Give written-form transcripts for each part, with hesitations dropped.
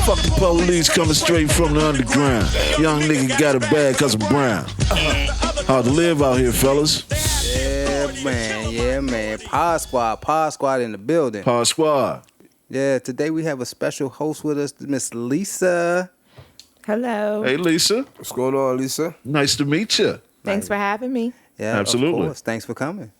Fuck the police coming straight from the underground. Young nigga got it bad cause I'm brown. Hard to live out here, fellas. Yeah, man. Pod Squad in the building. Pod Squad. Yeah, today we have a special host with us, Miss Lisa. Hello. Hey, Lisa. What's going on, Lisa? Nice to meet you. Thanks for having me. Yeah, Absolutely. Of course. Thanks for coming.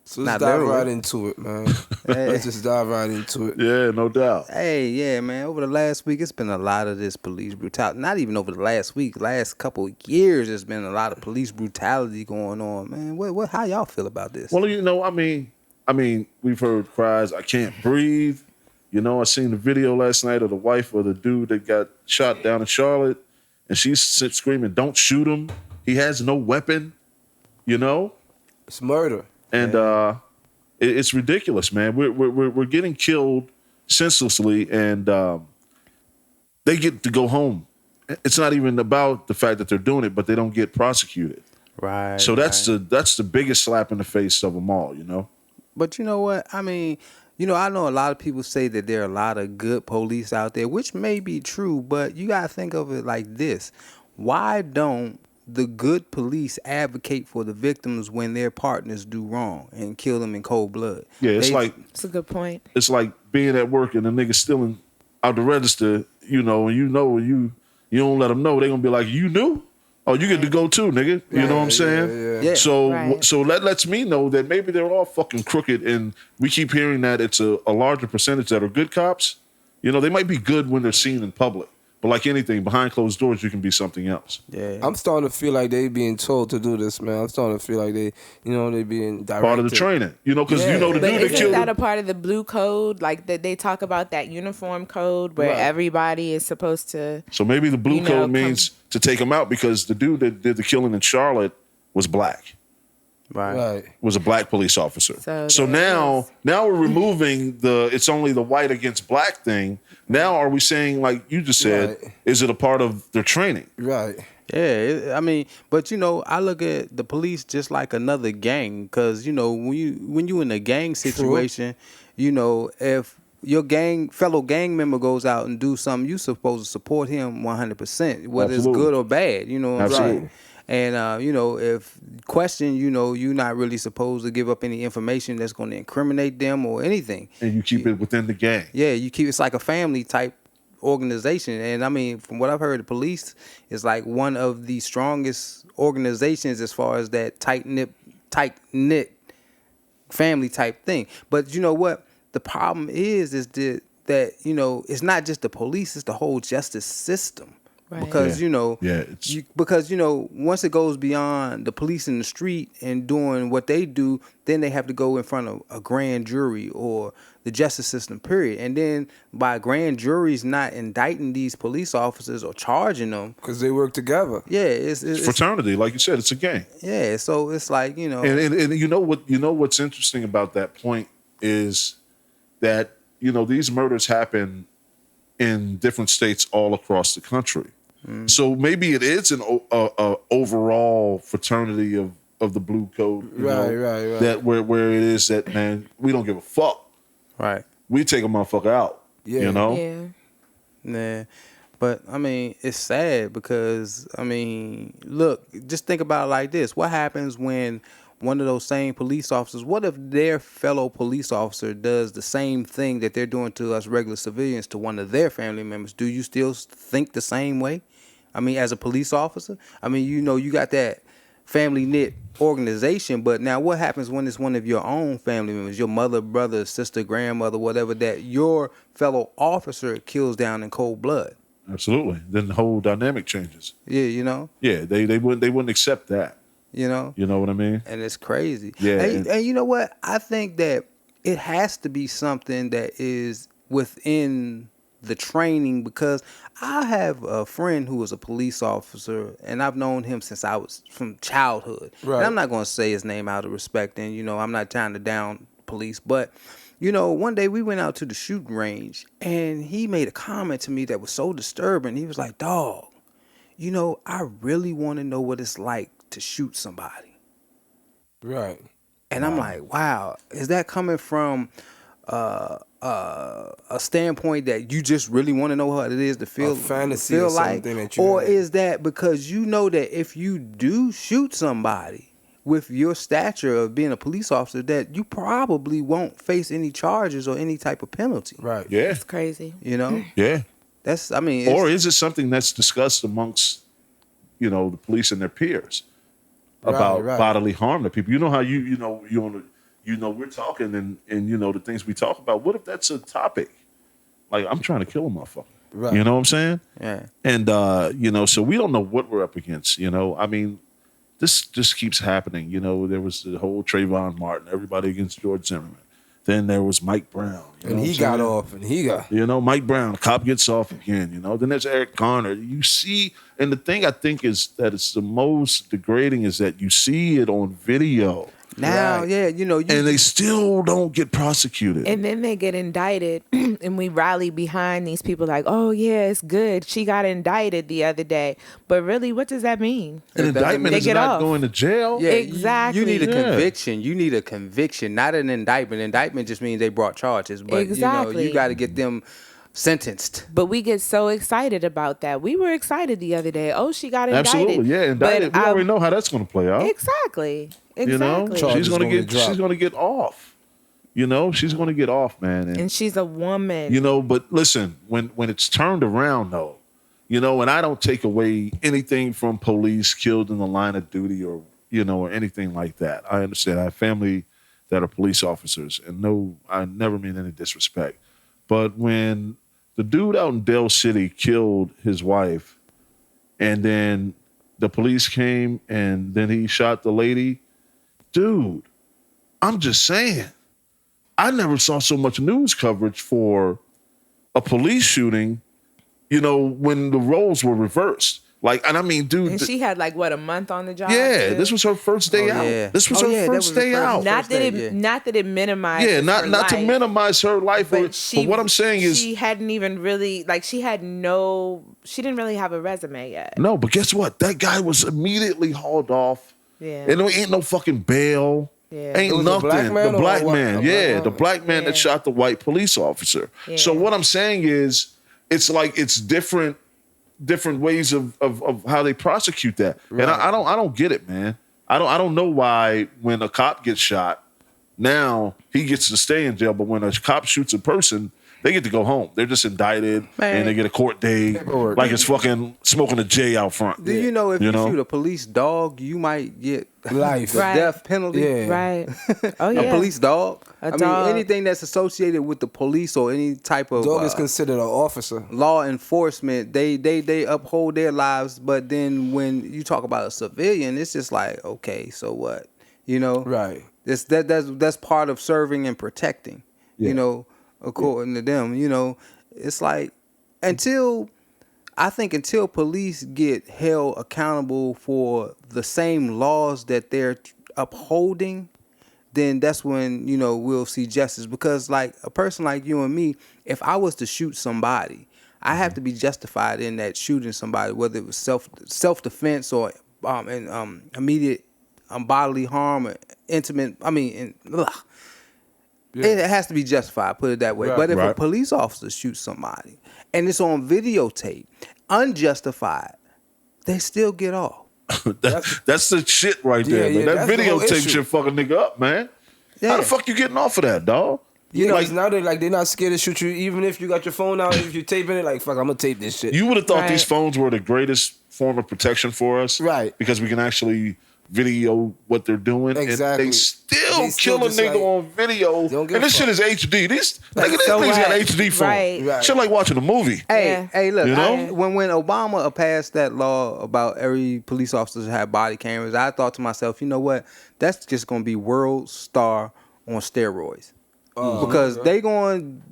So let's Not dive literally. right into it, man. Hey. Let's just dive right into it. Yeah, no doubt. Hey, yeah, man. Over the last week, it's been a lot of this police brutality. Not even over the last week. Last couple of years, there's been a lot of police brutality going on, man. What? How y'all feel about this? Well, you know, I mean, we've heard cries, I can't breathe. You know, I seen the video last night of the wife of the dude that got shot down in Charlotte, and she's screaming, "Don't shoot him. He has no weapon." You know? It's murder. And it's ridiculous, man. We're getting killed senselessly, and they get to go home. It's not even about the fact that they're doing it, but they don't get prosecuted. Right. So that's the biggest slap in the face of them all, you know. But you know what? I mean, you know, I know a lot of people say that there are a lot of good police out there, which may be true, but you got to think of it like this. Why don't the good police advocate for the victims when their partners do wrong and kill them in cold blood? Yeah, it's That's a good point. it's like being at work and the nigga stealing out the register, you know, and you don't let them know, they gonna be like, "You knew? Oh, you get to go too, nigga." You know what I'm saying? Yeah. So Right. so that lets me know that maybe they're all fucking crooked, and we keep hearing that it's a larger percentage that are good cops. You know, they might be good when they're seen in public, but like anything, behind closed doors, you can be something else. Yeah. I'm starting to feel like they being told to do this, man. I'm starting to feel like they being directed. Part of the training, you know, because you know the But dude that isn't killed that a part of the blue code? Like that they talk about that uniform code where Right. everybody is supposed to. So maybe the blue You know, code means to take him out because the dude that did the killing in Charlotte was black. Right. Was a black police officer. So there now we're removing it's only the white against black thing. Now are we saying, like you just said, Right. is it a part of their training? Right. Yeah, I mean, but you know, I look at the police just like another gang, because you know, when you in a gang situation, you know, if your fellow gang member goes out and do something, you supposed to support him 100%, whether Absolutely. it's good or bad. You know what I'm Absolutely. saying? And you know, if question, you know, you're not really supposed to give up any information that's going to incriminate them or anything. And you keep it within the gang. Yeah, you keep it's like a family type organization. And I mean, from what I've heard, the police is like one of the strongest organizations as far as that tight knit family type thing. But you know what? The problem is that you know, it's not just the police, it's the whole justice system. Right. Because Yeah. you know, Yeah, it's- because you know, once it goes beyond the police in the street and doing what they do, then they have to go in front of a grand jury or the justice system, period. And then by grand juries not indicting these police officers or charging them, Because they work together. yeah, it's Fraternity, like you said, it's a gang. yeah. So it's like, you know, And you know what's interesting about that point is that, you know, these murders happen in different states all across the country. So maybe it is an overall fraternity of the blue code, you know, Right. that where it is that, man, we don't give a fuck. right. We take a motherfucker out. Yeah. You know? Yeah. Nah, but I mean, it's sad because I mean, look, just think about it like this: what happens when one of those same police officers? What if their fellow police officer does the same thing that they're doing to us regular civilians to one of their family members? Do you still think the same way? I mean, as a police officer, I mean, you know, you got that family knit organization, but now what happens when it's one of your own family members, your mother, brother, sister, grandmother, whatever, that your fellow officer kills down in cold blood? Absolutely. Then the whole dynamic changes. Yeah, you know, Yeah, they wouldn't accept that. you know, You know what I mean? and it's crazy. Yeah, and you know what? I think that it has to be something that is within the training, because I have a friend who was a police officer and I've known him since I was from childhood. Right. And I'm not going to say his name out of respect, and you know, I'm not trying to down police, but you know, one day we went out to the shooting range and he made a comment to me that was so disturbing. He was like, "Dog, you know, I really want to know what it's like to shoot somebody." Right. And I'm like, wow, is that coming from a standpoint that you just really want to know what it is to feel fantasy or like, something that you or had. is that because you know that if you do shoot somebody with your stature of being a police officer, that you probably won't face any charges or any type of penalty. Right. Yeah, It's crazy. You know, yeah. that's I mean, Or it's, is it something that's discussed amongst, the police and their peers Right, about right. bodily harm to people? You know how we're talking and the things we talk about. What if that's a topic? Like, I'm trying to kill a motherfucker. Right. You know what I'm saying? yeah. And so we don't know what we're up against. I mean, this just keeps happening. There was the whole Trayvon Martin, everybody against George Zimmerman. Then there was Mike Brown. you know And what he I'm got saying? off, and he got. Mike Brown, cop gets off again. Then there's Eric Garner. You see, and the thing I think is that it's the most degrading is that you see it on video, Now, Right. yeah, you and they still don't get prosecuted. And then they get indicted, and we rally behind these people like, oh, yeah, it's good. She got indicted the other day. But really, what does that mean? An indictment They is get not off. going to jail. yeah, Exactly. You need a Yeah. conviction. You need a conviction, not an indictment. Indictment just means they brought charges, but Exactly. you got to get them sentenced. But we get so excited about that. We were excited the other day. Oh, she got indicted. Absolutely, yeah. Indicted. But We already know how that's going to play out. Exactly. You Exactly. know, Charges she's going to gonna get get dropped. she's going to get off. She's going to get off, man. And she's a woman. But listen, when it's turned around though, and I don't take away anything from police killed in the line of duty or anything like that. I understand. I have family that are police officers, and no, I never mean any disrespect. But when the dude out in Dale City killed his wife, and then the police came and then he shot the lady, dude, I'm just saying, I never saw so much news coverage for a police shooting, when the roles were reversed. And I mean, dude, And she had a month on the job. yeah, too? this was her first day Oh, out. yeah. This was Oh, her yeah, that first was the day first- out. Not that it, yeah. not that it minimized. Yeah, not to life, minimize her life. But But what I'm saying is, she hadn't even really she didn't really have a resume yet. no. But guess what? That guy was immediately hauled off. Yeah. And there ain't no fucking bail. Yeah. Ain't It was a nothing. black man the or black what? man, A yeah, black the man? black man that Yeah. shot the white police officer. Yeah. So what I'm saying is, it's different ways of how they prosecute that. And I don't get it, man. I don't know why when a cop gets shot, now he gets to stay in jail, but when a cop shoots a person, they get to go home. They're just indicted Man. and they get a court day, Paperwork. like it's fucking smoking a J out front. Do you know if You you, know? shoot a police dog, you might get Life. the Right. death penalty? Yeah. Right. Oh yeah. A police dog. A I mean, dog. anything that's associated with the police or any type of Dog is considered an officer. law enforcement, they uphold their lives. But then when you talk about a civilian, it's just like, okay, so what? Right. That's part of serving and protecting. Yeah. According to them, it's like until police get held accountable for the same laws that they're upholding, then that's when we'll see justice. Because like a person like you and me, if I was to shoot somebody, I have to be justified in that shooting somebody, whether it was self defense or immediate bodily harm or intimate. It has to be justified, put it that way. Right. But if a Right. police officer shoots somebody and it's on videotape, unjustified, they still get off. That's the shit right there, Yeah, man. yeah, That that's the whole videotape issue. shit fucking nigga up, man. How Yeah. the fuck you getting off of that, dog? You know, like, now they're not scared to shoot you, even if you got your phone out. If you're taping it, like fuck, I'm gonna tape this shit. you would have thought Right. these phones were the greatest form of protection for us, Right. Because we can actually video what they're doing, Exactly. and they still They still kill a just nigga like- on video, don't and give a this shit fuck. is HD. These things so got what? HD phone, Right. shit like watching a movie. Hey, Yeah. look, You know? when Obama passed that law about every police officer to have body cameras, I thought to myself, you know what? That's just going to be world star on steroids. Because they going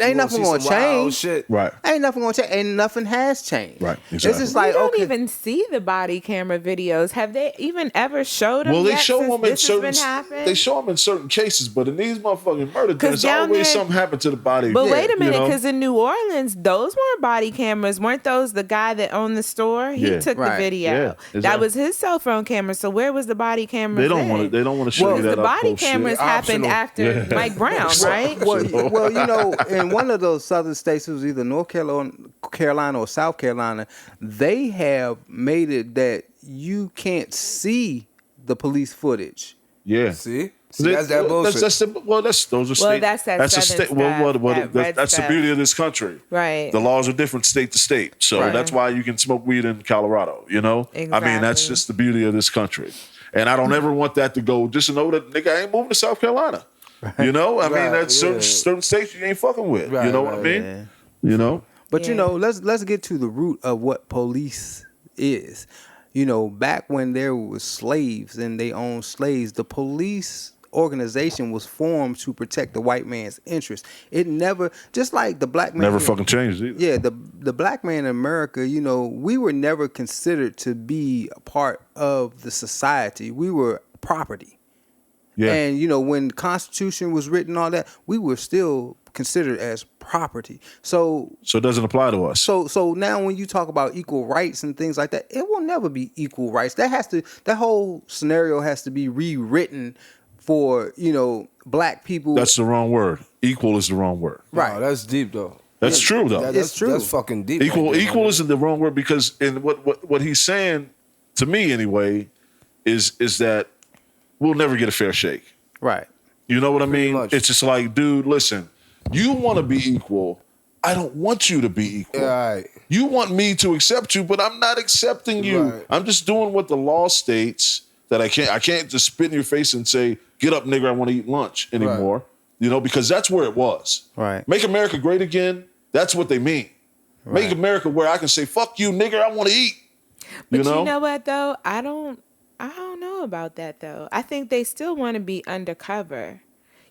ain't nothing gonna change. Shit. Right. Ain't nothing gonna change. Ain't nothing has changed. Right, It's exactly. just We like, don't okay. even see the body camera videos. Have they even ever showed them? Well, they yet show since them in this has certain. been happening? They show them in certain cases, but in these motherfucking murder deaths, down always there- something happened to the body. But Yeah, wait a minute, you know? because in New Orleans, those weren't body cameras. Weren't those the guy that owned the store? He Yeah. took Right. the video. Yeah, That exactly. was his cell phone camera. So where was the body camera? They don't want to. They don't want to show you Because that the up body close shit. cameras happened Optional. after Mike Brown, right? Well, in one of those southern states, it was either North Carolina or South Carolina, they have made it that you can't see the police footage. Yeah. See, that's that bullshit. Those are state. that's that that's a southern state. Well, stuff, that red that's the stuff. beauty of this country. Right. The laws are different state to state, so Right. that's why you can smoke weed in Colorado. You know, I mean, that's Exactly. just the beauty of this country. And I don't ever want that to go. Just know that nigga ain't moving to South Carolina. You know, I mean, Right, that's certain, yeah. certain states you ain't fucking with. Right, you know what I right, mean? yeah. You know. But you Yeah. know, let's get to the root of what police is. You know, back when there was slaves and they owned slaves, the police organization was formed to protect the white man's interest. It never, just like the black man, Never fucking changed either. yeah, the black man in America, you know, we were never considered to be a part of the society. We were property. Yeah. And you know, when the Constitution was written, all that, we were still considered as property. So So it doesn't apply to us. so now when you talk about equal rights and things like that, it will never be equal rights. That whole scenario has to be rewritten for, you know, black people. That's the wrong word. Equal is the wrong word. right. Wow, that's deep though. That's true though. It's true. That's fucking deep. Equal right there, equal man. isn't the wrong word because in what he's saying to me anyway is that we'll never get a fair shake. Right. You know what I mean? much. It's just like, dude, listen, you want to be equal. I don't want you to be equal. Yeah, right. You want me to accept you, but I'm not accepting you. Right. I'm just doing what the law states that I can't just spit in your face and say, get up, nigga, I want to eat lunch anymore. Right. You know, because that's where it was. Right. Make America great again. That's what they mean. Make America where I can say, fuck you, nigga, I want to eat. But you know? you know what though? I don't know about that though. I think they still want to be undercover.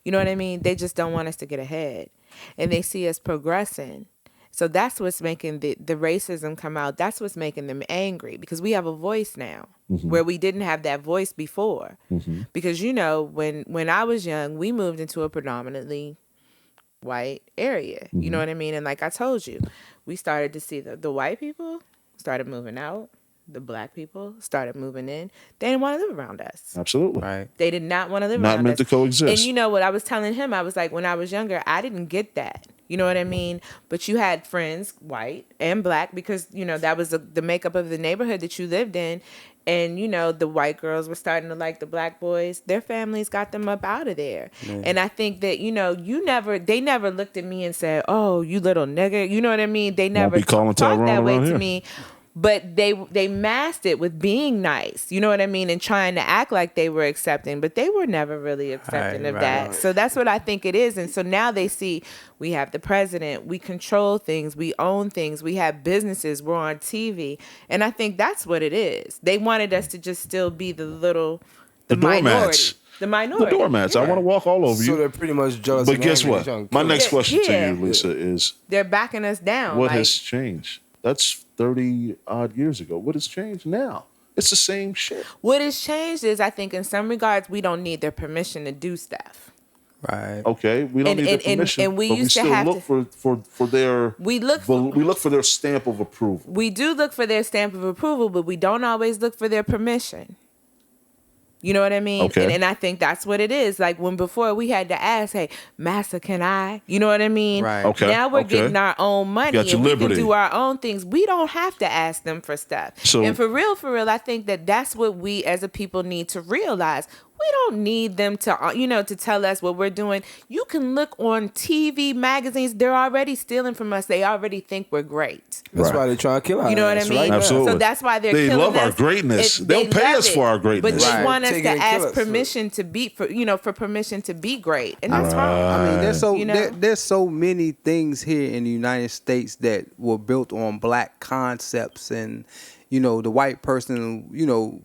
You know what I mean? They just don't want us to get ahead. And they see us progressing. So that's what's making the racism come out. That's what's making them angry because we have a voice now where we didn't have that voice before. Because, you know, when I was young, we moved into a predominantly white area. You know what I mean? And like I told you, we started to see the white people started moving out. The black people started moving in. They didn't want to live around us. Absolutely. Right. They did not want to live Not around meant us. to coexist. And you know what I was telling him? I was like, when I was younger, I didn't get that. You know what I mean? But you had friends, white and black, because, you know, that was the makeup of the neighborhood that you lived in. And, you know, the white girls were starting to like the black boys. Their families got them up out of there. And I think that, you know, they never looked at me and said, oh, you little nigga. You know what I mean? They never be calling talked Tyrone that way around to here. me. But they masked it with being nice, you know what I mean, and trying to act like they were accepting, but they were never really accepting of that. So that's what I think it is. And so now they see we have the president, we control things, we own things, we have businesses, we're on TV, and I think that's what it is. They wanted us to just still be the minority. doormats. The minority. The doormats. I Yeah. want to walk all over So you. they're pretty much jealous. But and guess angry. what? They're trying to My kill next us. question Yeah. to you, Lisa, is They're backing us down. what like, has changed? That's 30 odd years ago. What has changed now? It's the same shit. what has changed is I think in some regards we don't need their permission to do stuff. Right. Okay, we don't And- need and- their permission, and we but we used to still have look for their We look we look for their stamp of approval. We do look for their stamp of approval, but we don't always look for their permission. You know what I mean? Okay. And I think that's what it is. Like when before we had to ask, hey, Master, can I? You know what I mean? Right. Okay, Now we're okay. getting our own money Got your and we liberty. can do our own things. We don't have to ask them for stuff. So- and for real, I think that that's what we as a people need to realize. We don't need them to, to tell us what we're doing. You can look on TV, magazines. They're already stealing from us. They already think we're great. That's Right. why they're trying to kill us. You know what I mean? Right now. Absolutely. So that's why they're They killing love our us. greatness. They'll pay love us for our greatness. But they Right. want us Take to it and kill ask us for it. permission to be for permission to be great, and that's wrong. I mean, You know? there's so many things here in the United States that were built on black concepts, and you know, the white person, you know,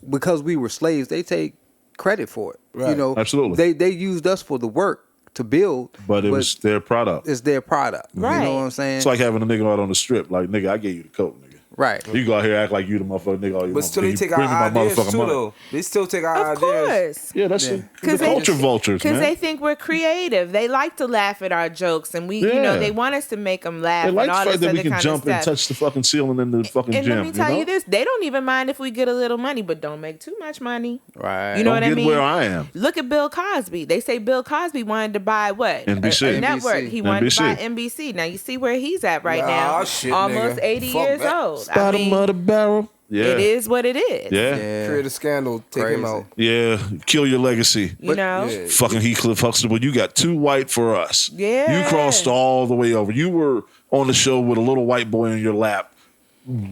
because we were slaves, they take credit for it. You Right. know, Absolutely. they used us for the work. to build, But it was their product. it's their product. You Right. know what I'm saying? It's like having a nigga out on the strip. Like, nigga, I gave you the coat, nigga. right. You go out here act like you the motherfucker, nigga. All you But want. still, they You take bring our me my ideas motherfucking too, money. though. They still take our Of ideas. course. Yeah, that's Yeah. the 'Cause they- culture vultures, Because man. they think we're creative. They like to laugh at our jokes, and we, Yeah. they want us to make them laugh. They like and the all fact this that we other can kind jump of and stuff. touch the fucking ceiling in the fucking And gym. let me tell know? you this: they don't even mind if we get a little money, but don't make too much money. Right. You know Don't what I get mean? where I am. Look at Bill Cosby. They say Bill Cosby wanted to buy what? NBC. A network. NBC. He wanted to buy NBC. NBC. Now you see where he's at right Nah, now. shit, Almost nigga. 80 Fuck years that. old. I Bottom mean, of the barrel. Yeah. it is what it is. Yeah. Yeah. Create a scandal, take him Crazy. out. Yeah. Kill your legacy. You know? Yeah. Fucking Heathcliff Huxtable, you got too white for us. Yeah. You crossed all the way over. You were on the show with a little white boy in your lap,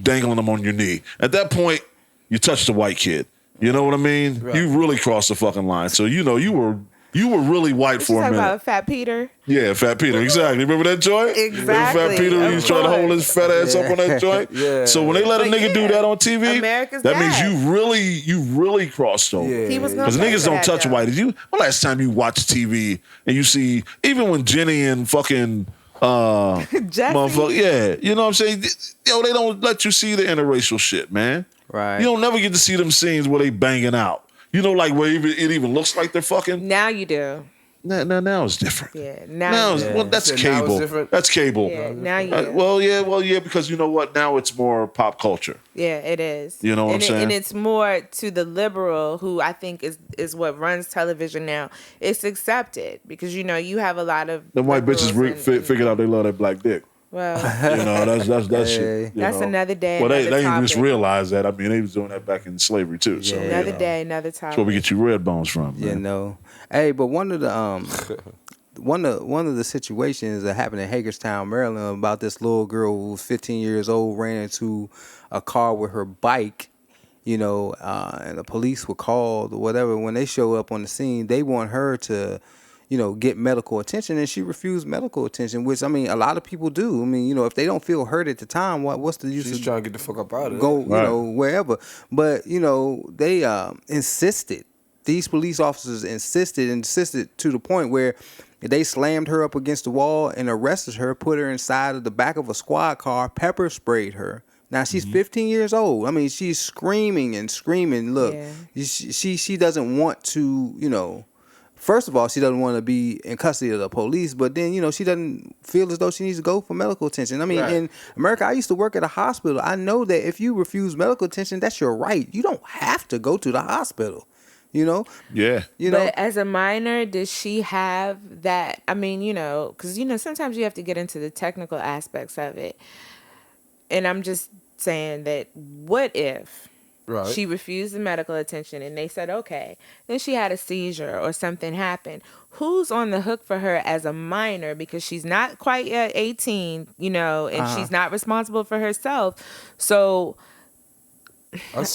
dangling him on your knee. At that point, you touched a white kid. You know what I mean? Right. You really crossed the fucking line. So you were really white What you for a talking minute. about, Fat Peter? Yeah, Fat Peter, exactly. Remember that joint? Exactly, Remember Fat Peter, of he was trying to hold his fat ass up on that joint. Yeah. So when they let a But nigga do yeah, that on TV, America's that means dad. you really crossed over. Yeah. He was gonna Because pay niggas for don't that, touch though. white. When last time you watch TV and you see, even when Jenny and fucking Jesse. motherfucker, yeah, you know what I'm saying? Yo, they don't let you see the interracial shit, man. Right. You don't never get to see them scenes where they banging out. You know, like where it even looks like they're fucking. Now you do. Now it's different. Yeah. Now Now. it's, you do. well, that's So now it's cable. different? That's cable. Yeah. Now you do. Well, yeah, because you know what? Now it's more pop culture. Yeah, it is. You know what and I'm saying? And it's more to the liberal, who I think is what runs television now. It's accepted because you have a lot of Them white bitches liberals and- figured out they love that black dick. Well, You know, that's that shit. Hey. you That's know. another day, Well, they another ain't just topic. realized that. I mean, they was doing that back in slavery too. So Yeah. you another know. day, another topic. That's where we get you red bones from. You Man. know. Hey, but one of the one of the situations that happened in Hagerstown, Maryland, about this little girl who was 15 years old ran into a car with her bike. And the police were called or whatever. When they show up on the scene, they want her to, get medical attention, and she refused medical attention, which, I mean, a lot of people do. I mean, if they don't feel hurt at the time, what's the use She's of trying to get the fuck up out of go, there. Right. wherever. But, they insisted. These police officers insisted to the point where they slammed her up against the wall and arrested her, put her inside of the back of a squad car, pepper sprayed her. Now she's 15 years old. I mean, she's screaming and screaming. Look, Yeah. she doesn't want to, first of all, she doesn't want to be in custody of the police, but then, she doesn't feel as though she needs to go for medical attention. I mean, Right. in America, I used to work at a hospital. I know that if you refuse medical attention, that's your right. You don't have to go to the hospital, Yeah. But as a minor, does she have that? I mean, because sometimes you have to get into the technical aspects of it. And I'm just saying that what if Right. she refused the medical attention and they said, okay, then she had a seizure or something happened. Who's on the hook for her as a minor because she's not quite yet 18, and she's not responsible for herself. So, I don't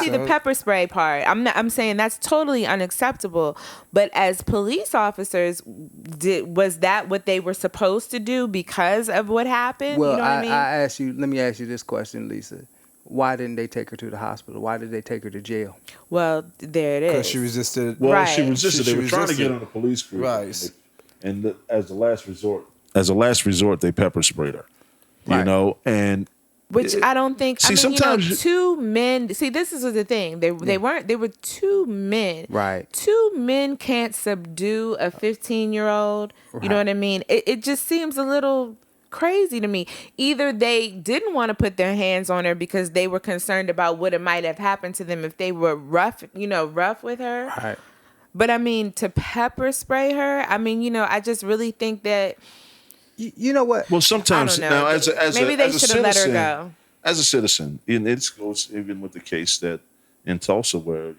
see the pepper spray part. I'm saying that's totally unacceptable. But as police officers, was that what they were supposed to do because of what happened? Well, you know what I mean? let me ask you this question, Lisa. Why didn't they take her to the hospital? Why did they take her to jail? Well, there it is. Because she resisted. Well, Right. she resisted. She They were trying to resisted. get on the police cruiser. Right. And as a last resort, they pepper sprayed her. You Right. know, and Which I don't think. See, I mean, sometimes two men. See, this is the thing. They weren't. They were two men. Right. Two men can't subdue a 15-year-old. You know what I mean? It just seems a little crazy to me. Either they didn't want to put their hands on her because they were concerned about what it might have happened to them if they were rough with her. Right. But I mean, to pepper spray her. I mean, I just really think that. You know what? well, sometimes I don't know. now as Maybe a, they as a should have let her citizen, go. as a citizen, and it goes even with the case that in Tulsa where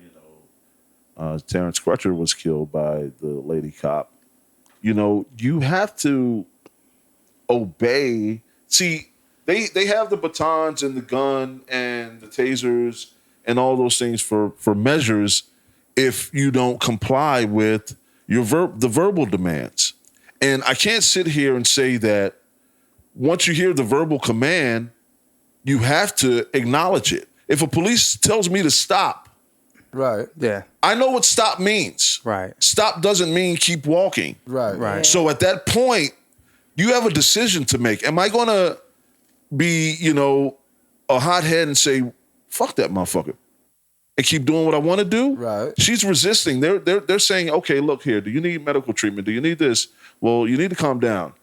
Terrence Crutcher was killed by the lady cop. You have to obey. See, they have the batons and the gun and the tasers and all those things for measures if you don't comply with the verbal demands. And I can't sit here and say that once you hear the verbal command, you have to acknowledge it. If a police tells me to stop, Right. Yeah. I know what stop means. Right. Stop doesn't mean keep walking. Right. Right. So at that point, you have a decision to make. Am I going to be, a hothead and say, fuck that motherfucker, and keep doing what I want to do? Right. She's resisting. They're saying, okay, look here. Do you need medical treatment? Do you need this? Well, you need to calm down.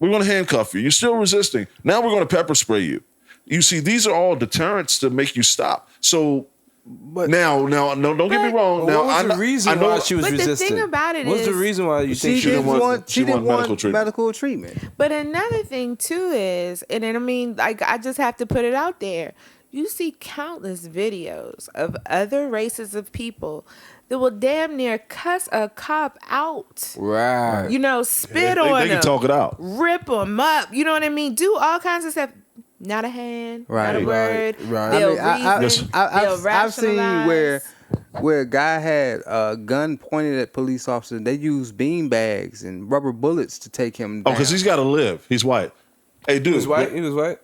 We're going to handcuff you. You're still resisting. Now we're going to pepper spray you. You see, these are all deterrents to make you stop. So now, don't get me wrong. Well, Now, what was the reason why she was But the resisting? thing about it What's the is- reason why you think She she didn't want- want. she She didn't want want medical treatment. But another thing too is, and then, I mean, like, I just have to put it out there. You see countless videos of other races of people that will damn near cuss a cop out. Right. Spit They on can them, talk it out. rip them up. You know what I mean? Do all kinds of stuff. Not a hand, not Right. a word. Right. They'll I reason. I've they'll seen rationalize. where a guy had a gun pointed at police officers. They used bean bags and rubber bullets to take him Oh, down. because he's got to live. He's white. Hey, dude. He was white. He was white.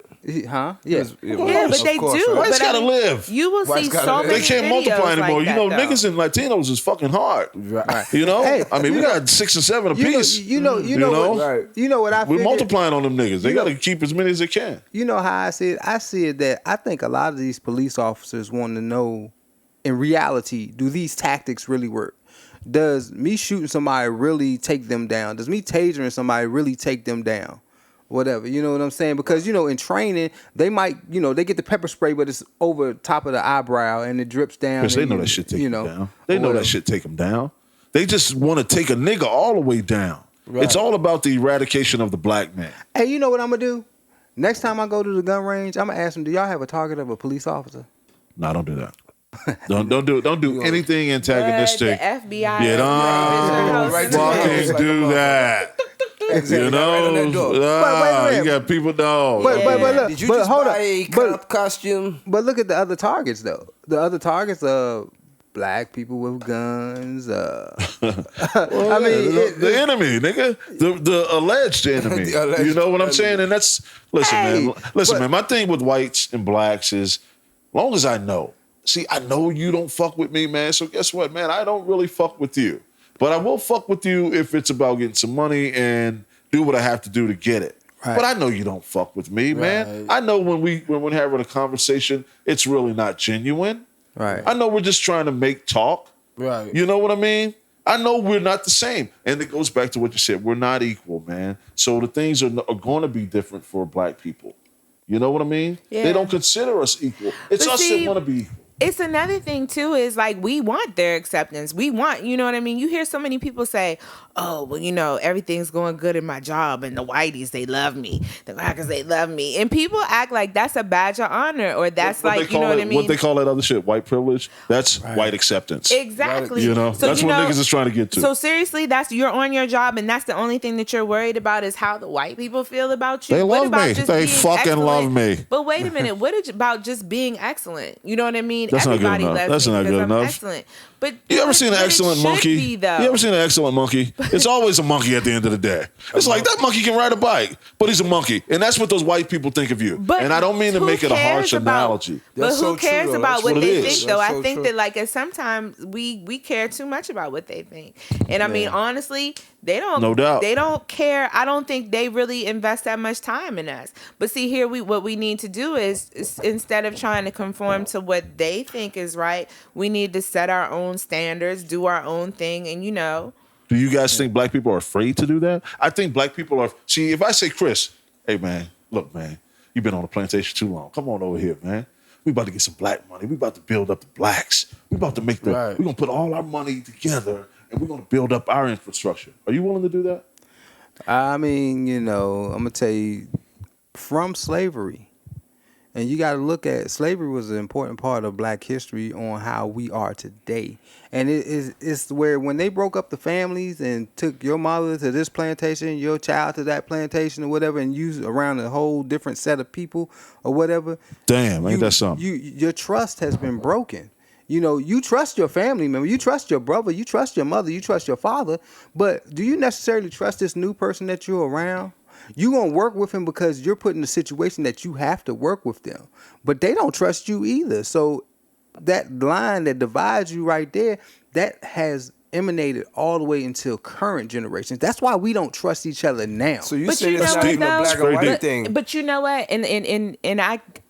Huh? He Yeah. was- Yeah, of but they course, do. right. Whites But I gotta mean, live. You will Whites see gotta so live. many They can't videos multiply like anymore. that, though. Niggas and Latinos is fucking hard. Right. Hey, I mean, we you know- got 6 or 7 You know, apiece. you know what, Right. you know what I We're figured? multiplying on them niggas. They You got know- to keep as many as they can. You know how I see it? I see it that I think a lot of these police officers want to know, in reality, do these tactics really work? Does me shooting somebody really take them down? Does me tasering somebody really take them down? Whatever, you know what I'm saying? Because, in training, they might, they get the pepper spray, but it's over top of the eyebrow and it drips down. Because they and know that shit take you them know, down. They or know whatever. that shit take them down. They just want to take a nigga all the way down. It's all about the eradication of the black man. Hey, you know what I'm going to do? Next time I go to the gun range, I'm going to ask them, do y'all have a target of a police officer? No, don't do that. Don't do it. Don't do anything antagonistic. The FBI. Yeah, don't Right to the house fucking like do a that. Exactly. You Right on that door. know, wait a you got people. No, But look, Did you but just hold buy up. a But- cop costume? But look at the other targets, though. The other targets are black people with guns. I mean, the enemy, nigga, the alleged enemy. The alleged You know what I'm enemy. saying? And that's listen, Hey, man. Listen, but- man. My thing with whites and blacks is, long as I know. See, I know you don't fuck with me, man. So guess what, man? I don't really fuck with you, but I will fuck with you if it's about getting some money and do what I have to do to get it. Right. But I know you don't fuck with me, man. Right. I know when we're having a conversation, it's really not genuine. right. I know we're just trying to make talk. Right. You know what I mean? I know we're not the same. And it goes back to what you said. We're not equal, man. So the things are going to be different for black people. You know what I mean? Yeah. They don't consider us equal. It's But us see, that want to be equal. It's another thing too, is like, we want their acceptance. We want, you know what I mean? You hear so many people say, oh, well, everything's going good in my job, and the whiteys, they love me. The crackers, they love me. And people act like that's a badge of honor, or that's What like, they you know call what it- I mean? What they call that other shit, white privilege, that's white acceptance. Exactly. You know, So, that's what niggas is trying to get to. So seriously, you're on your job, and that's the only thing that you're worried about is how the white people feel about you. They What love about me. just They being fucking excellent? love me. But wait a minute, what is about just being excellent? You know what I mean? That's not good Everybody enough. loves That's me not because good I'm enough. Excellent. But You ever seen an but it excellent should monkey? be, though. You ever seen an excellent monkey? It's always a monkey at the end of the day. It's like that monkey can ride a bike, but he's a monkey, and that's what those white people think of you. But and I don't mean to who make it a cares harsh about- analogy. But That's who so true, cares though. about That's what what they it think, is. though? That's I so think true. that, like, sometimes we care too much about what they think. And I mean, honestly, they don't. No doubt. They don't care. I don't think they really invest that much time in us. But see, here what we need to do is instead of trying to conform to what they think is right, we need to set our own standards, do our own thing, and Do you guys think black people are afraid to do that? I think black people are. See, if I say, Chris, hey, man, look, man, you've been on the plantation too long. Come on over here, man. We about to get some black money. We about to build up the blacks. We about to make the. Right. We're going to put all our money together, and we're going to build up our infrastructure. Are you willing to do that? I mean, I'm going to tell you, from slavery, and you got to look at slavery was an important part of black history on how we are today. And it's where when they broke up the families and took your mother to this plantation, your child to that plantation or whatever, and you around a whole different set of people or whatever. Damn, ain't that something? Your trust has been broken. You trust your family member, you trust your brother, you trust your mother, you trust your father, but do you necessarily trust this new person that you're around? You gonna work with him because you're put in a situation that you have to work with them, but they don't trust you either. So that line that divides you right there, that has emanated all the way until current generations. That's why we don't trust each other now. So you But say you it's know not what, even a though? black and white But- thing. But you know what? And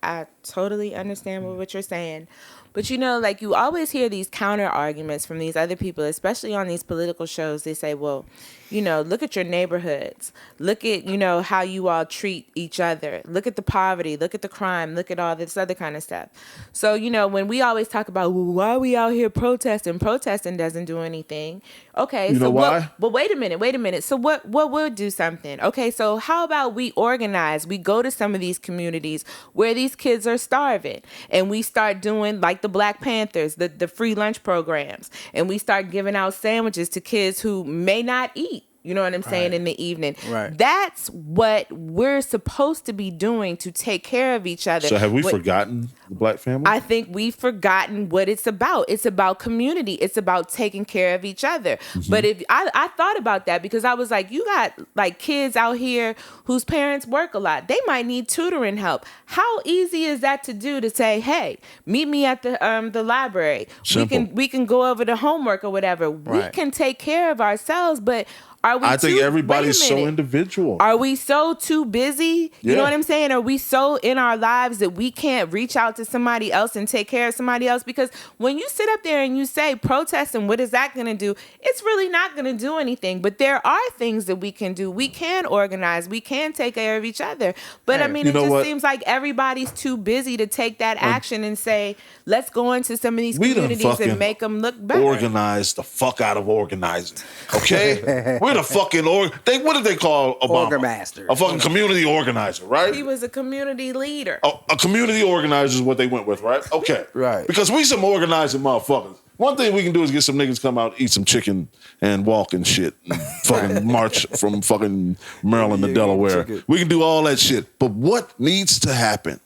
I totally understand what you're saying. But you know, like you always hear these counter arguments from these other people, especially on these political shows. They say, well, you know, look at your neighborhoods. Look at, you know, how you all treat each other. Look at the poverty. Look at the crime. Look at all this other kind of stuff. So, you know, when we always talk about, well, why are we out here protesting? Protesting doesn't do anything. Okay, You so know why? But wait a minute. So what would do something? Okay, so how about we organize? We go to some of these communities where these kids are starving, and we start doing like the Black Panthers, the free lunch programs, and we start giving out sandwiches to kids who may not eat. You know what I'm saying? In the evening. Right. That's what we're supposed to be doing to take care of each other. So have we What- forgotten the black family? I think we've forgotten what it's about. It's about community. It's about taking care of each other. But if I thought about that because I was like, you got like kids out here whose parents work a lot. They might need tutoring help. How easy is that to do to say, hey, meet me at the library. Simple. We can go over the homework or whatever. We Right. can take care of ourselves, but are we I think too- everybody's wait a so minute. individual. Are we so too busy? You Yeah. know what I'm saying? Are we so in our lives that we can't reach out to somebody else and take care of somebody else? Because when you sit up there and you say protesting, what is that going to do? It's really not going to do anything. But there are things that we can do. We can organize. We can take care of each other. But I mean, You it know just what? seems like everybody's too busy to take that action and say, let's go into some of these We done communities fucking and make them look better. Organize the fuck out of organizing. Okay? We're the fucking what did they call Obama? Organizers. A fucking community organizer, right? He was a community leader. A community organizer is what they went with, right? Okay. Right. Because we some organizing motherfuckers. One thing we can do is get some niggas come out, eat some chicken, and walk and shit. And fucking march from fucking Maryland to Yeah, Delaware. chicken. We can do all that shit. But what needs to happen,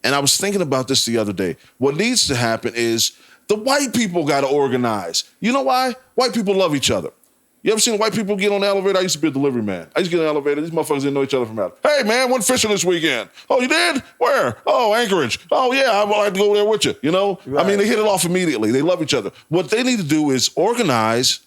and I was thinking about this the other day, what needs to happen is the white people got to organize. You know why? White people love each other. You ever seen white people get on the elevator? I used to be a delivery man. I used to get on the elevator. These motherfuckers didn't know each other from out. Hey, man, went fishing this weekend. Oh, you did? Where? Oh, Anchorage. Oh, yeah, I would like to go there with you. You know? Right. I mean, they hit it off immediately. They love each other. What they need to do is organize.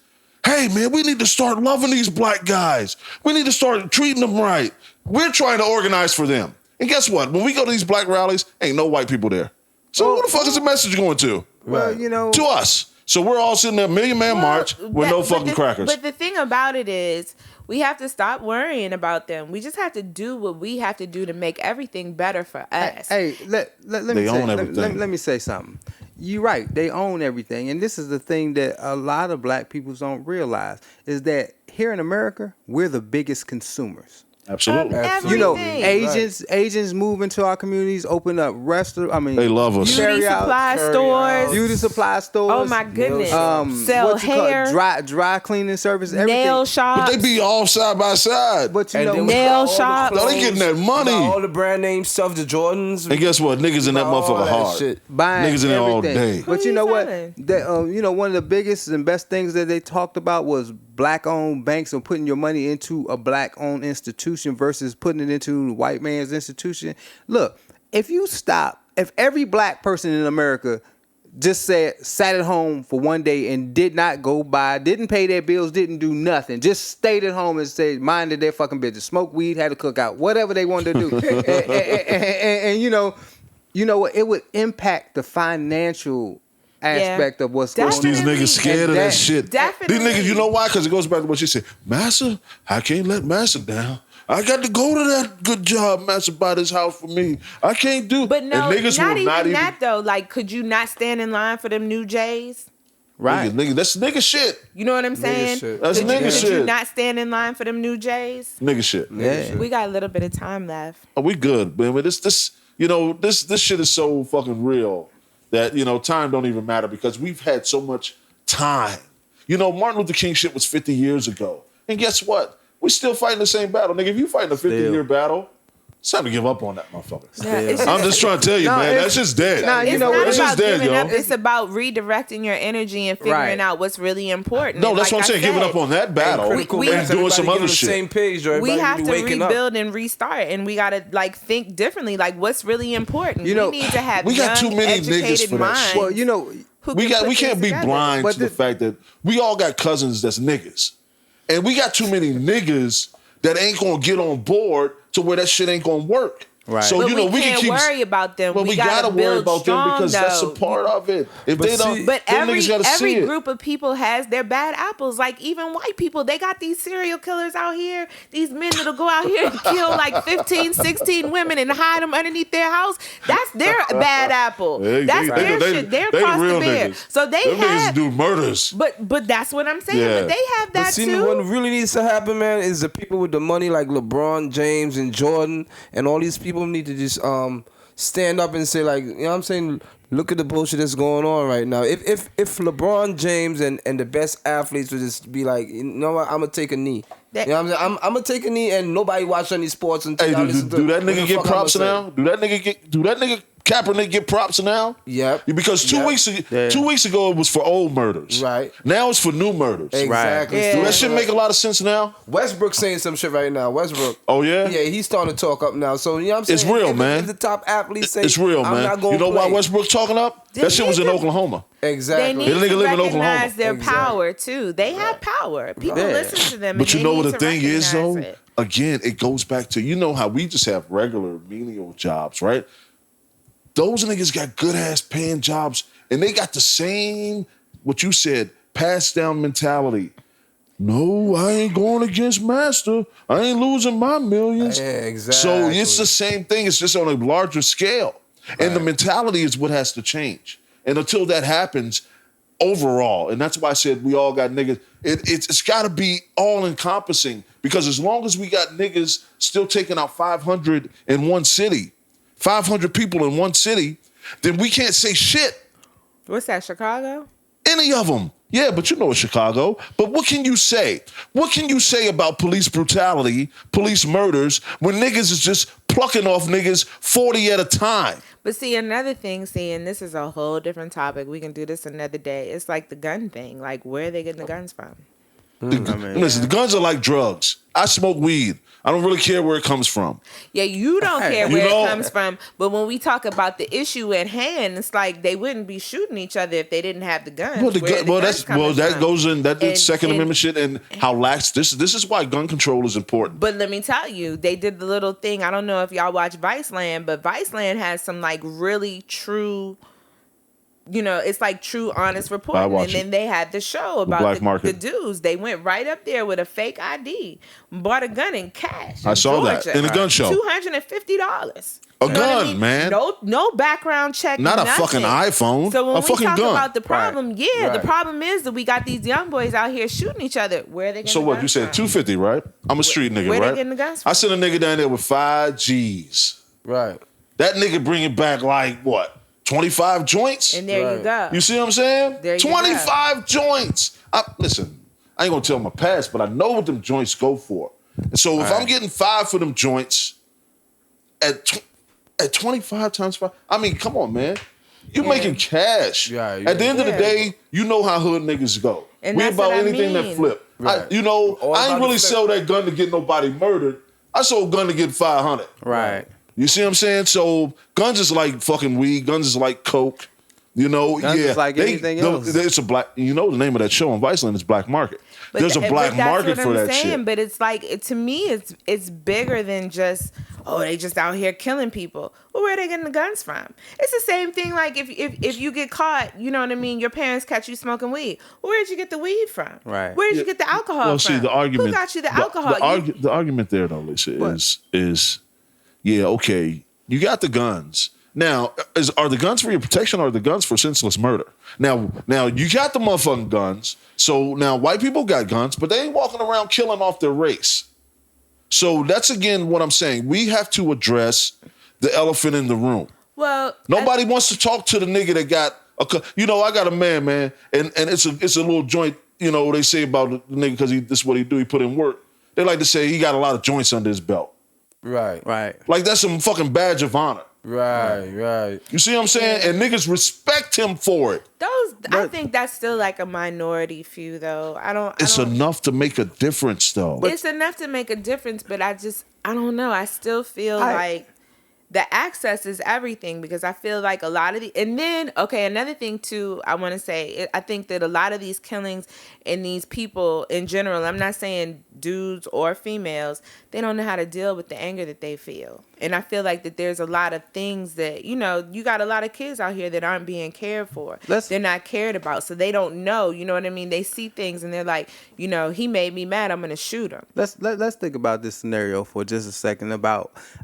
Hey, man, we need to start loving these black guys. We need to start treating them right. We're trying to organize for them. And guess what? When we go to these black rallies, ain't no white people there. So who the fuck is the message going to? Well, you know, To us. So we're all sitting there, Million Man March, with no fucking crackers. But the thing about it is, we have to stop worrying about them. We just have to do what we have to do to make everything better for us. Hey, let me They say, own everything. let me say something. You're right. They own everything. And this is the thing that a lot of black people don't realize is that here in America, we're the biggest consumers. Absolutely. Absolutely. You know, Everything. Asians move into our communities, open up restaurants. I mean, They love us. Beauty carry out- supply carry stores. out. beauty supply stores. Oh my goodness. Sell what you call it, hair, dry cleaning service, everything. nail shops. But they be all side by side. But you And know, then we Nail got all the shop. No, they getting that money. We got all the brand name stuff, the Jordans. And guess what? Niggas in that All motherfucker that hard. shit. buying Niggas in there all everything. day. But Who you know you what? telling? That you know, one of the biggest and best things that they talked about was black-owned banks and putting your money into a black-owned institution versus putting it into the white man's institution. Look, if every black person in America just sat at home for one day and did not go buy, didn't pay their bills, didn't do nothing, just stayed at home and said, minded their fucking business, smoked weed, had a cookout, whatever they wanted to do, and you know what, it would impact the financial aspect of what's going on. These Definitely. niggas scared of that shit. Definitely. These niggas, you know why? Because it goes back to what she said. Massa, I can't let Massa down. I got to go to that good job Massa buy this house for me. I can't do. But no, and niggas not will even not that though. Like, could you not stand in line for them new J's? Right. Nigga, that's nigga shit. You know what I'm saying? shit. That's could nigga you shit. not stand in line for them new J's? Nigga shit. Yeah. We got a little bit of time left. Oh, we good, man. But this shit is so fucking real that, time don't even matter because we've had so much time. Martin Luther King shit was 50 years ago. And guess what? We still fighting the same battle. Nigga, if you fighting a 50-year battle, It's time to give up on that motherfucker. Yeah, it's I'm just trying to tell you, No, man. it's- That's just dead. No, you It's know, not that's about just dead, giving yo. up. It's about redirecting your energy and figuring Right. out what's really important. No, And that's like what I'm saying. I Giving said, up on that battle Critical we- mass, and doing some everybody other get on the shit. same page, though. we Everybody have really to waking up. rebuild and restart, and we gotta like think differently. Like, what's really important? You know, we need to have we got young, too many niggas educated for that minds. shit. Well, you know, who We can put can't things be together. blind But to the fact that we all got cousins that's niggas. And we got too many niggas that ain't gonna get on board to where that shit ain't gonna work. Right. So But you know we we can't can keep worry about them. Well, we gotta worry build about them strong, because that's a though. part of it. If But they don't, see- But them niggas gotta see every it. group of people has their bad apples. Like even white people, they got these serial killers out here. These men that'll go out here and kill like 15, 16 women and hide them underneath their house. That's their bad apple. That's their shit. They're the cross real the bear. niggas. So they them niggas have. do murders. But that's what I'm saying. Yeah. But they have But that see, too. what really needs to happen, man, is the people with the money like LeBron James and Jordan and all these people need to just stand up and say, like, you know what I'm saying, look at the bullshit that's going on right now. If LeBron James and the best athletes would just be like, you know what, I'm gonna take a knee. That- You know what I'm saying? I'm gonna take a knee and nobody watch any sports until Hey, y'all do listen to that what the nigga get fuck I'ma props say. now? Do that nigga Kaepernick get props now? Yep. Because 2 Yep. weeks ago, Yeah. 2 weeks ago it was for old murders. Right. Now it's for new murders. Exactly. Yeah. Do that shit make a lot of sense now? Westbrook saying some shit right now. Westbrook. Oh yeah. Yeah, he's starting to talk up now. So you know what I'm saying? It's real, If man. the top athletes say, It's real, I'm man. not gonna You know why play. Westbrook talking up? They That shit was need in to- Oklahoma. Exactly. They need The nigga to live in recognize Oklahoma. their Exactly. power too. They have power. People Yeah. listen to them. But and you know they what need the to thing is though? recognize it. Again, it goes back to, you know how we just have regular menial jobs, right? Those niggas got good ass paying jobs and they got the same, what you said, passed down mentality. No, I ain't going against master. I ain't losing my millions. Yeah, exactly. So it's the same thing. It's just on a larger scale. And the mentality is what has to change. And until that happens, overall, and that's why I said we all got niggas, it's got to be all encompassing, because as long as we got niggas still taking out 500 in one city, 500 people in one city, then we can't say shit. What's that? Chicago? Any of them. Yeah, but you know it's Chicago. But what can you say? What can you say about police brutality, police murders, when niggas is just plucking off niggas 40 at a time? But see, another thing, and this is a whole different topic. We can do this another day. It's like the gun thing. Like, where are they getting the guns from? Listen, the guns are like drugs. I smoke weed. I don't really care where it comes from. Yeah, you don't care You where know- it comes from. But when we talk about the issue at hand, it's like they wouldn't be shooting each other if they didn't have the guns. Well, Where are the guns coming that from? goes in that And- Second and- Amendment shit and how lax this is why gun control is important. But let me tell you, they did the little thing. I don't know if y'all watch Viceland, but Viceland has some like really true, it's like true, honest reporting. watch And then they had the show about black the market. dudes. They went right up there with a fake ID, bought a gun in cash. I in saw that Georgia. in a gun show. $250. A You know what I gun, mean? man. No background check. Not a nothing. fucking iPhone. So when a we fucking talk gun. about the problem, the Right. problem is that we got these young boys out here shooting each other. Where are they getting So the what? guns You said from? 250, right? I'm a street nigga, where they right? getting the guns I from? sent a nigga down there with 5 G's. Right. That nigga bringing back like what? 25 joints? And there you Right. go. You see what I'm saying? There you 25 joints. Listen, I ain't gonna tell my past, but I know what them joints go for. And so if I'm getting 5 for them joints at 25 times 5, I mean, come on, man. You Yeah. making cash. Yeah, At the end of the yeah. day, you know how hood niggas go. And we that's about what I anything that mean. flip. Right. I All ain't about really the flip. sell that gun to get nobody murdered. I sold a gun to get 500. right. You see what I'm saying? So guns is like fucking weed. Guns is like coke. You know, Guns yeah. is like anything else. It's a black. You know, the name of that show on Viceland is Black Market. There's a black that's market what for I'm that saying, shit. But it's like to me, it's bigger than just they just out here killing people. Well, where are they getting the guns from? It's the same thing. Like if you get caught, you know what I mean. Your parents catch you smoking weed. Well, where'd you get the weed from? Right. Where did you get the alcohol Well, from? see, the argument. Who got you the alcohol? The argument there, though, Lisa, is yeah, okay. You got the guns. Now, are the guns for your protection or are the guns for senseless murder? Now you got the motherfucking guns. So now white people got guns, but they ain't walking around killing off their race. So that's again what I'm saying. We have to address the elephant in the room. well, Nobody wants to talk to the nigga that got I got a man, and it's a little joint. You know they say about the nigga because this is what he do. He put in work. They like to say he got a lot of joints under his belt. Right. Right. Like that's some fucking badge of honor. Right. You see what I'm saying? And niggas respect him for it. I think that's still like a minority few, though. It's enough to make a difference, though. It's enough to make a difference, but I don't know. I still feel like the access is everything, because I feel like a lot of and then, okay, another thing too, I want to say, I think that a lot of these killings and these people in general, I'm not saying dudes or females, they don't know how to deal with the anger that they feel. And I feel like that there's a lot of things that, you got a lot of kids out here that aren't being cared for. They're not cared about. So they don't know, you know what I mean? They see things and they're like, he made me mad, I'm going to shoot him. Let's think about this scenario for just a second.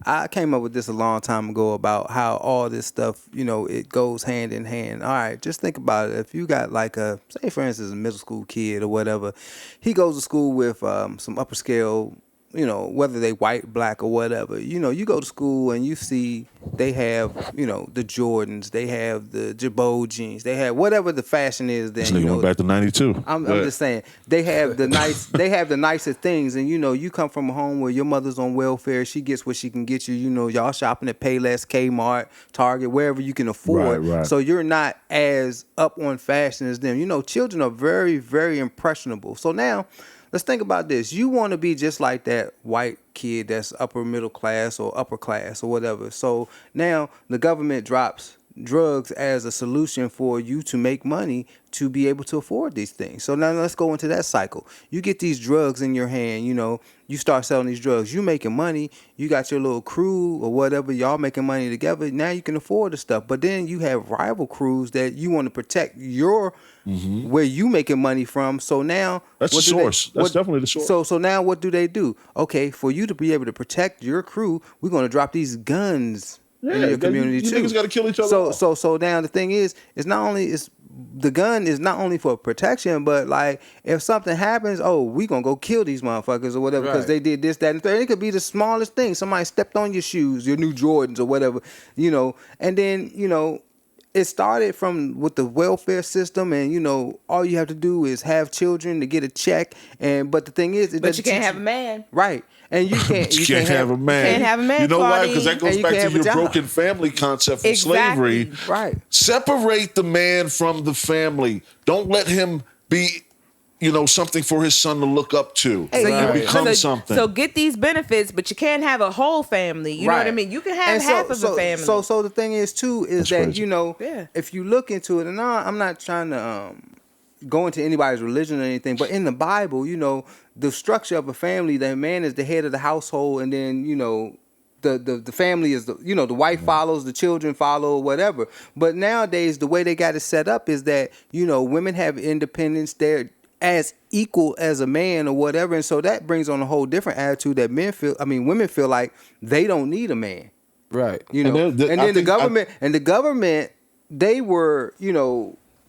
I came up with this a long time ago about how all this stuff, it goes hand in hand. All right, just think about it. If you got like say for instance, a middle school kid or whatever, he goes to school with some upper scale, whether they white, black, or whatever. You go to school and you see they have, the Jordans, they have the Jabot jeans, they have whatever the fashion is. Then This nigga went back to 92. I'm just saying they have the nicest things, and you come from a home where your mother's on welfare. She gets what she can get you. Y'all shopping at Payless, Kmart, Target, wherever you can afford. Right. So you're not as up on fashion as them. Children are very, very impressionable. So now, let's think about this. You want to be just like that white kid that's upper middle class or upper class or whatever. So now the government drops drugs as a solution for you to make money to be able to afford these things. So now let's go into that cycle. You get these drugs in your hand, you start selling these drugs. You making money. You got your little crew or whatever. Y'all making money together. Now you can afford the stuff. But then you have rival crews that you want to protect where you making money from. So now that's the source. That's definitely the source. So now what do? Okay, for you to be able to protect your crew, we're going to drop these guns in your community too. You niggas got to kill each other. So now the thing is the gun is not only for protection, but like if something happens, we gonna go kill these motherfuckers or whatever because they did this, that, and the third. It could be the smallest thing. Somebody stepped on your shoes, your new Jordans or whatever, and then it started with the welfare system, and all you have to do is have children to get a check. But the thing is, but you can't have a man, right? And you can't. You can't have a man. Can't have a man. You know why? Because that goes back to your broken family concept from slavery. Right. Separate the man from the family. Don't let him be, something for his son to look up to. So you become something. So get these benefits, but you can't have a whole family. You know what I mean? You can have half of a family. So the thing is too is That's that crazy. if you look into it, and I'm not trying to go into anybody's religion or anything, but in the Bible, the structure of a family, the man is the head of the household, and then the family is the wife follows, the children follow, whatever. But nowadays the way they got it set up is that women have independence. They're as equal as a man or whatever, and so that brings on a whole different attitude that women feel like they don't need a man, right? And then the government they were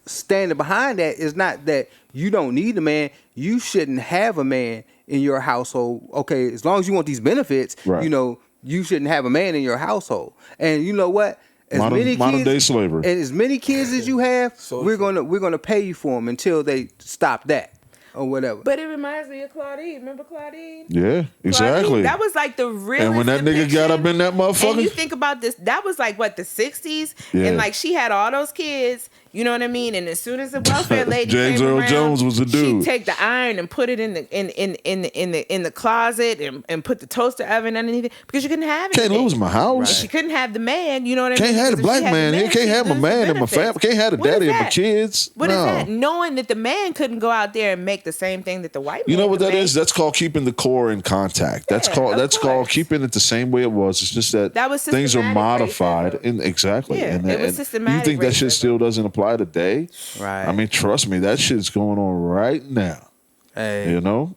standing behind that is not that you don't need a man. You shouldn't have a man in your household. Okay, as long as you want these benefits, you shouldn't have a man in your household. And you know what? Modern day slavery. And as many kids as you have, we're gonna pay you for them until they stop that or whatever. But it reminds me of Claudine. Remember Claudine? Yeah, exactly. Claudine, that was like the real. And when that nigga got up in that motherfucker, and you think about this, that was like what, the 60s, Yeah. and like she had all those kids. You know what I mean? And as soon as the welfare lady James came Earl around, Jones was the dude. She'd take the iron and put it in the closet and put the toaster oven underneath it because you couldn't have it. Can't lose my house. She couldn't have the man. You know what I Can't mean? have the Because if black she had man. the He can't have my she'd lose man the in my family. benefits. Can't have the What is daddy of my that? kids. What No. is that? Knowing that the man couldn't go out there and make the same thing that the white man You know what could that make. is? That's called keeping the core in contact. That's Yeah, called of course. keeping it the same way it was. It's just that That was things are systematic modified. racism. And exactly. Yeah, and it was and systematic You think that shit racism. still doesn't apply today? Right. I mean, trust me, that shit's going on right now. Hey, You know?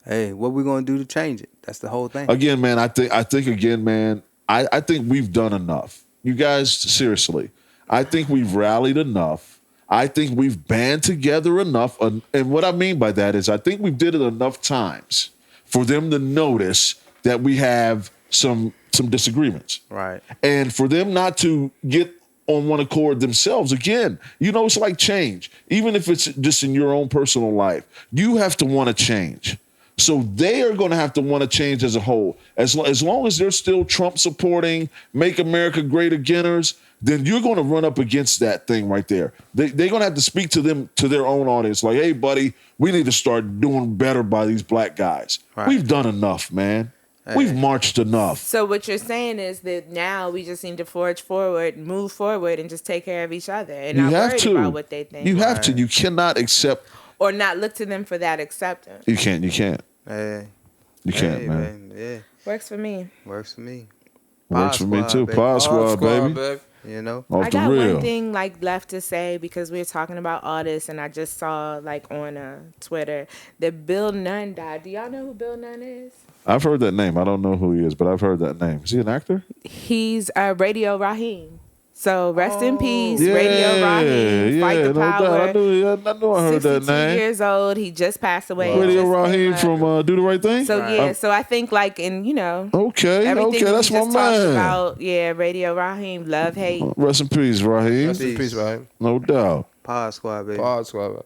hey, what we gonna do to change it? That's the whole thing. Again, man, I think again, man, I think we've done enough. You guys, seriously, I think we've rallied enough. I think we've band together enough. And what I mean by that is I think we did it enough times for them to notice that we have some disagreements. Right. And for them not to get on one accord themselves. Again, it's like change. Even if it's just in your own personal life, you have to want to change. So they are going to have to want to change as a whole. As long as they're still Trump supporting, Make America Great Againers, then you're going to run up against that thing right there. They're going to have to speak to them, to their own audience. Like, hey, buddy, we need to start doing better by these black guys. Right. We've done enough, man. We've marched enough. So what you're saying is that now we just need to forge forward, move forward, and just take care of each other, and You not have worried to. about what they think, You have to. You cannot accept. or not look to them for that acceptance. You can't. You can't. Hey, You can't, hey, man. Yeah, Works for me. works for me. Works for me too. baby. Pod Squad, baby. You know. Off I the got real. one thing like left to say, because we were talking about all this, and I just saw like on Twitter that Bill Nunn died. Do y'all know who Bill Nunn is? I've heard that name. I don't know who he is, but I've heard that name. Is he an actor? He's Radio Raheem. So rest in peace, Radio Raheem. Fight the no power. doubt. I knew I heard that 62 name. years old. He just passed away. Radio Just Raheem came up. from Do the Right Thing. So yeah, so I think like in Okay, everything that that's we my just talked man. about, Radio Raheem, love, hate. Rest in pease, Raheem. Rest in peace, right? No doubt. Pod Squad, baby. Pod Squad.